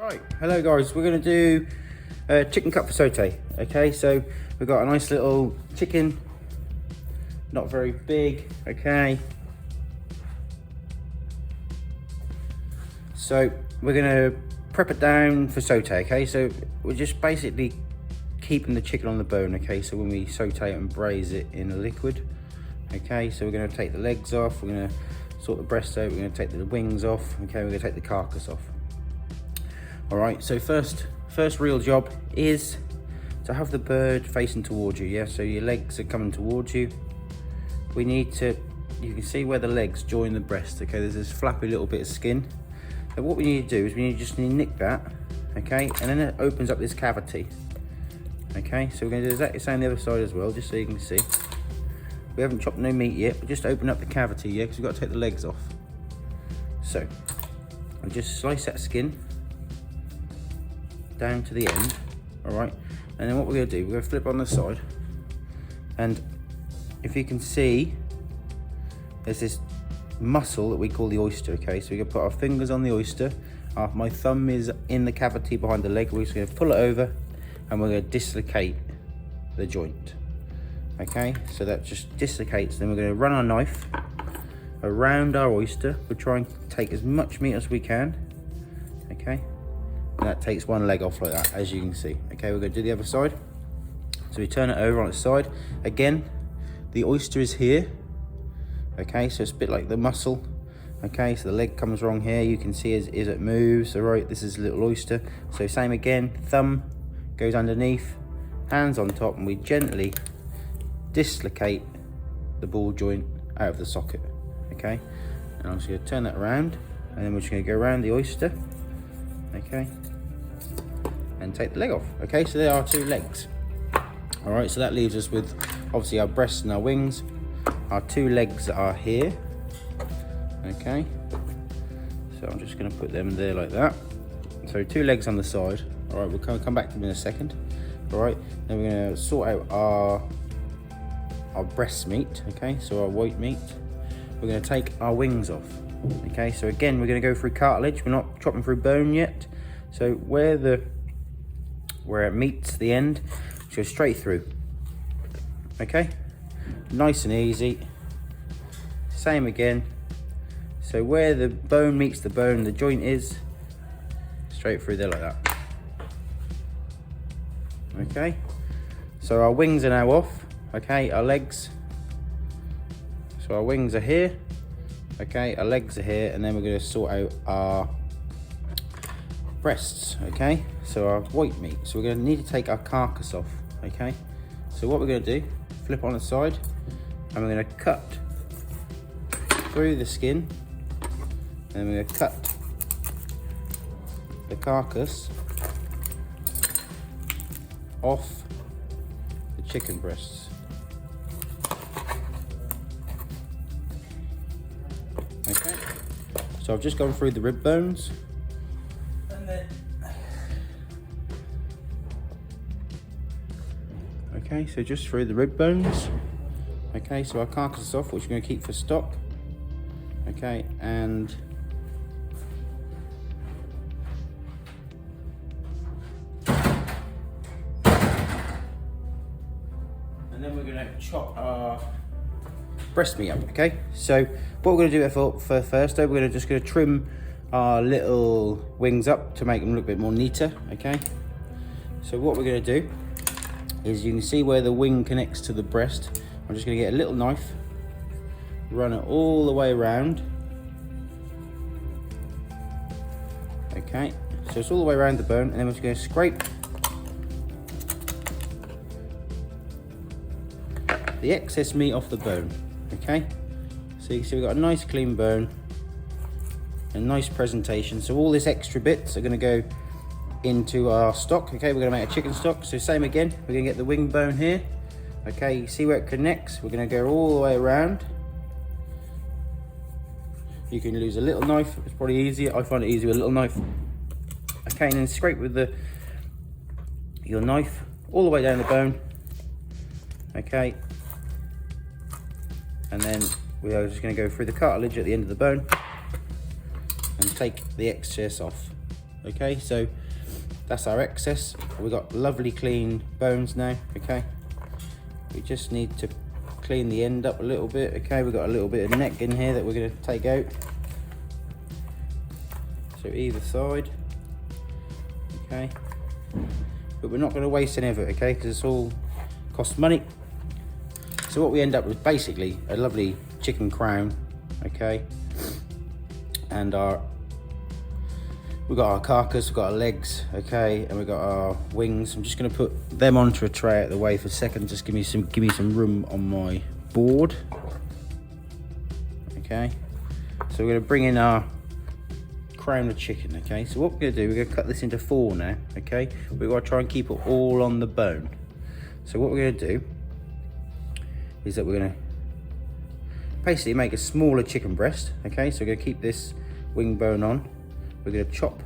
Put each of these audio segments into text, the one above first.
Right, hello guys, we're going to do chicken cut for saute. Okay, so we've got a nice little chicken, not very big. Okay, so we're going to prep it down for saute. Okay, so we're just basically keeping the chicken on the bone. Okay, so when we saute it and braise it in a liquid. Okay, so we're going to take the legs off, we're going to sort the breast out, we're going to take the wings off. Okay, we're going to take the carcass off. All right, so first real job is to have the bird facing towards you. Yeah, so your legs are coming towards you. We need to, you can see where the legs join the breast. Okay, there's this flappy little bit of skin. So what we need to do is we just need to nick that. Okay, and then it opens up this cavity. Okay, so we're going to do exactly the same on the other side as well, just so you can see. We haven't chopped no meat yet, but just open up the cavity, yeah, because we've got to take the legs off. So we just slice that skin down to the end. All right, and then what we're going to do, we're going to flip on the side, and if you can see, there's this muscle that we call the oyster. Okay, so we're going to put our fingers on the oyster. My thumb is in the cavity behind the leg. We're just going to pull it over, and we're going to dislocate the joint. Okay, so that just dislocates. Then we're going to run our knife around our oyster. We're trying to take as much meat as we can. Okay, and that takes one leg off like that, as you can see. Okay, we're going to do the other side. So we turn it over on its side. Again, the oyster is here. Okay, so it's a bit like the muscle. Okay, so the leg comes wrong here. You can see as it moves. All right, this is a little oyster. So same again, thumb goes underneath, hands on top, and we gently dislocate the ball joint out of the socket. Okay, and I'm just going to turn that around, and then we're just going to go around the oyster. Okay, and take the leg off. Okay, so there are two legs. All right, so that leaves us with obviously our breasts and our wings. Our two legs are here. Okay, so I'm just going to put them there like that. So two legs on the side. All right, we'll come back to them in a second. All right, then we're going to sort out our breast meat. Okay, so our white meat. We're going to take our wings off. Okay, so again, we're going to go through cartilage. We're not chopping through bone yet. So where it meets the end, go straight through. Okay, nice and easy. Same again. So where the bone meets the bone, the joint is, straight through there like that. Okay, so our wings are now off. Okay, our legs. So our wings are here. Okay, our legs are here, and then we're going to sort out our breasts. Okay, so our white meat. So we're going to need to take our carcass off. Okay, so what we're going to do, flip on the side, and we're going to cut through the skin, and we're going to cut the carcass off the chicken breasts. Okay, so I've just gone through the rib bones, and then okay, so just through the rib bones. Okay, so our carcass is off, which we're going to keep for stock. Okay, and then we're going to chop our breast meat up. Okay, so what we're going to do for first, though, we're just going to trim our little wings up to make them look a bit more neater. Okay, so what we're going to do is, you can see where the wing connects to the breast. I'm just going to get a little knife, run it all the way around. Okay, so it's all the way around the bone, and then we're just going to scrape the excess meat off the bone. Okay, so you can see we've got a nice clean bone, a nice presentation. So all this extra bits are going to go into our stock. Okay, we're going to make a chicken stock. So same again, we're going to get the wing bone here. Okay, you see where it connects? We're going to go all the way around. You can use a little knife, it's probably easier. I find it easier with a little knife. Okay, and then scrape with your knife all the way down the bone. Okay, and then we are just going to go through the cartilage at the end of the bone and take the excess off. Okay, so that's our excess. We've got lovely clean bones now. Okay, we just need to clean the end up a little bit. Okay, we've got a little bit of neck in here that we're going to take out. So either side. Okay, but we're not going to waste any of it, okay, because it's all costs money. So what we end up with basically a lovely chicken crown, okay, and we've got our carcass, we've got our legs, okay, and we've got our wings. I'm just going to put them onto a tray out of the way for a second. Just give me some room on my board. Okay, so we're going to bring in our crown of chicken. Okay, so what we're going to do, we're going to cut this into 4 now. Okay, we're going to try and keep it all on the bone. So what we're going to do is that we're going to basically make a smaller chicken breast. Okay, so we're going to keep this wing bone on. We're going to chop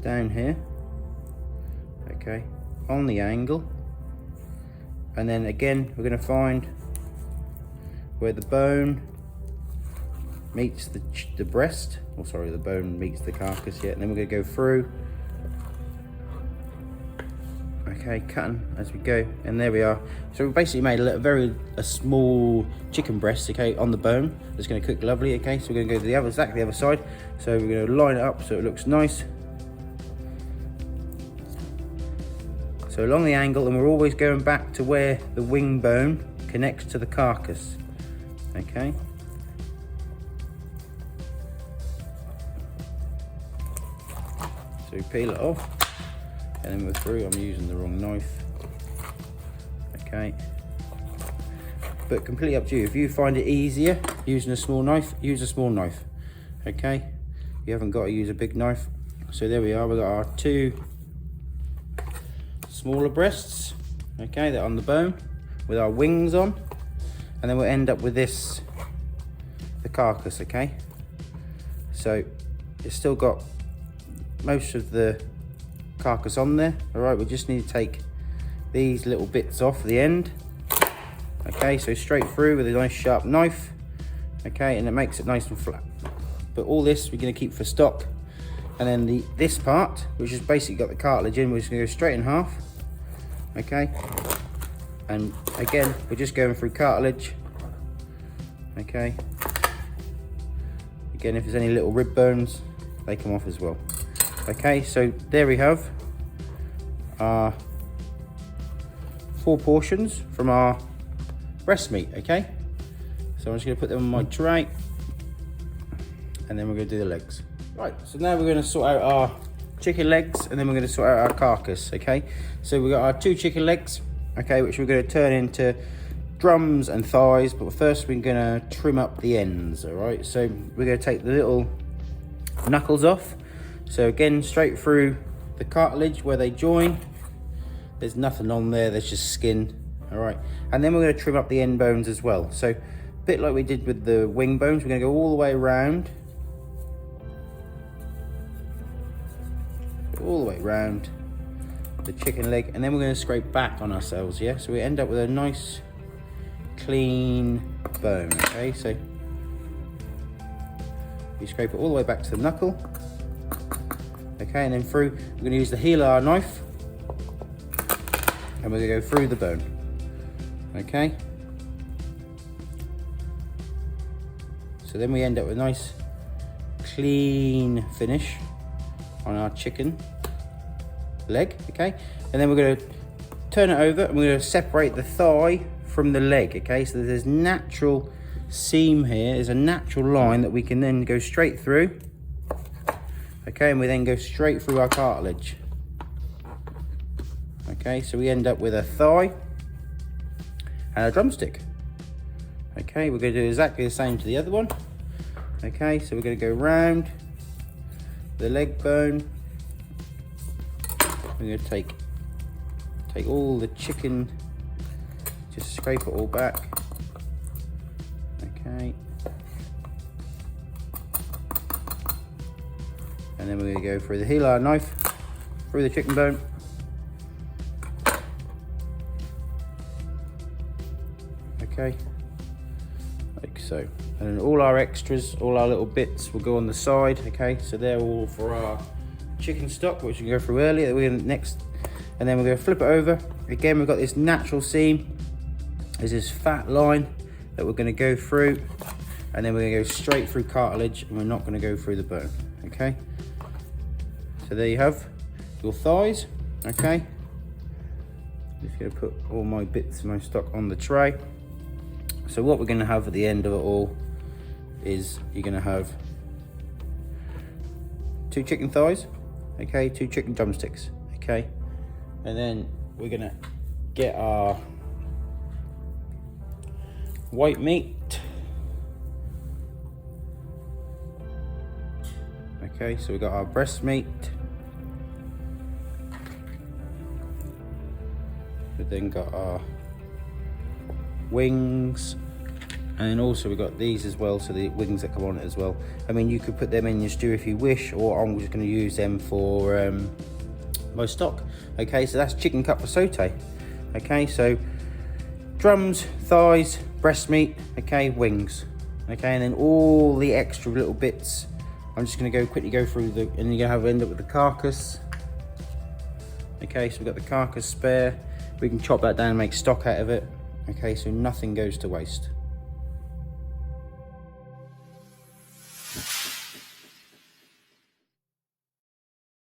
down here, okay, on the angle, and then again we're going to find where the bone meets the breast, or sorry, the bone meets the carcass, yeah, and then we're going to go through, okay, cutting as we go, and there we are. So we've basically made a small chicken breast, okay, on the bone. It's going to cook lovely. Okay, so we're going to go to the exactly the other side. So we're going to line it up so it looks nice. So along the angle, and we're always going back to where the wing bone connects to the carcass. Okay. So we peel it off, and then we're through. I'm using the wrong knife. Okay. But completely up to you. If you find it easier using a small knife, use a small knife. Okay. You haven't got to use a big knife. So there we are. We've got our 2 smaller breasts. Okay, they're on the bone with our wings on, and then we'll end up with this, the carcass. Okay. So it's still got most of the carcass on there. All right, we just need to take these little bits off the end. Okay, so straight through with a nice sharp knife. Okay, and it makes it nice and flat. But all this we're going to keep for stock, and then this part, which has basically got the cartilage in, we're just going to go straight in half. Okay, and again we're just going through cartilage. Okay, again if there's any little rib bones, they come off as well. Okay, so there we have our 4 portions from our breast meat. Okay, so I'm just going to put them on my tray, and then we're going to do the legs. Right, so now we're going to sort out our chicken legs, and then we're going to sort out our carcass. Okay, so we've got our 2 chicken legs, okay, which we're going to turn into drums and thighs, but first we're going to trim up the ends. All right, so we're going to take the little knuckles off. So again, straight through the cartilage where they join. There's nothing on there, there's just skin. All right, and then we're going to trim up the end bones as well. So a bit like we did with the wing bones, we're going to go all the way around, the chicken leg, and then we're going to scrape back on ourselves. Yeah, so we end up with a nice clean bone. Okay, so we scrape it all the way back to the knuckle. Okay, and then through, we're going to use the heel of our knife, and we're going to go through the bone. Okay, so then we end up with a nice clean finish on our chicken leg. Okay, and then we're going to turn it over, and we're going to separate the thigh from the leg. Okay, so there's natural seam here, there's a natural line that we can then go straight through. Okay, and we then go straight through our cartilage. Okay, so we end up with a thigh and a drumstick. Okay, we're going to do exactly the same to the other one. Okay, so we're going to go round the leg bone. We're going to take all the chicken, just scrape it all back. Okay. And then we're going to go through the heel of our knife, through the chicken bone. Okay, like so. And then all our extras, all our little bits will go on the side. Okay, so they're all for our chicken stock, which we go through earlier. We're gonna next, and then we're gonna flip it over. Again, we've got this natural seam. There's this fat line that we're gonna go through, and then we're gonna go straight through cartilage, and we're not gonna go through the bone, okay? So there you have your thighs, okay? Just gonna put all my bits of my stock on the tray. So what we're gonna have at the end of it all is you're gonna have 2 chicken thighs, okay, 2 chicken drumsticks, okay? And then we're gonna get our white meat. Okay, so we got our breast meat. We then got our wings, and then also we got these as well, so the wings that come on it as well. I mean, you could put them in your stew if you wish, or I'm just going to use them for my stock. Okay, so that's chicken cut for saute. Okay, so drums, thighs, breast meat, okay, wings, okay, and then all the extra little bits I'm just going to quickly go through the, and you're going to end up with the carcass. Okay, so we've got the carcass spare. We can chop that down and make stock out of it. Okay, so nothing goes to waste.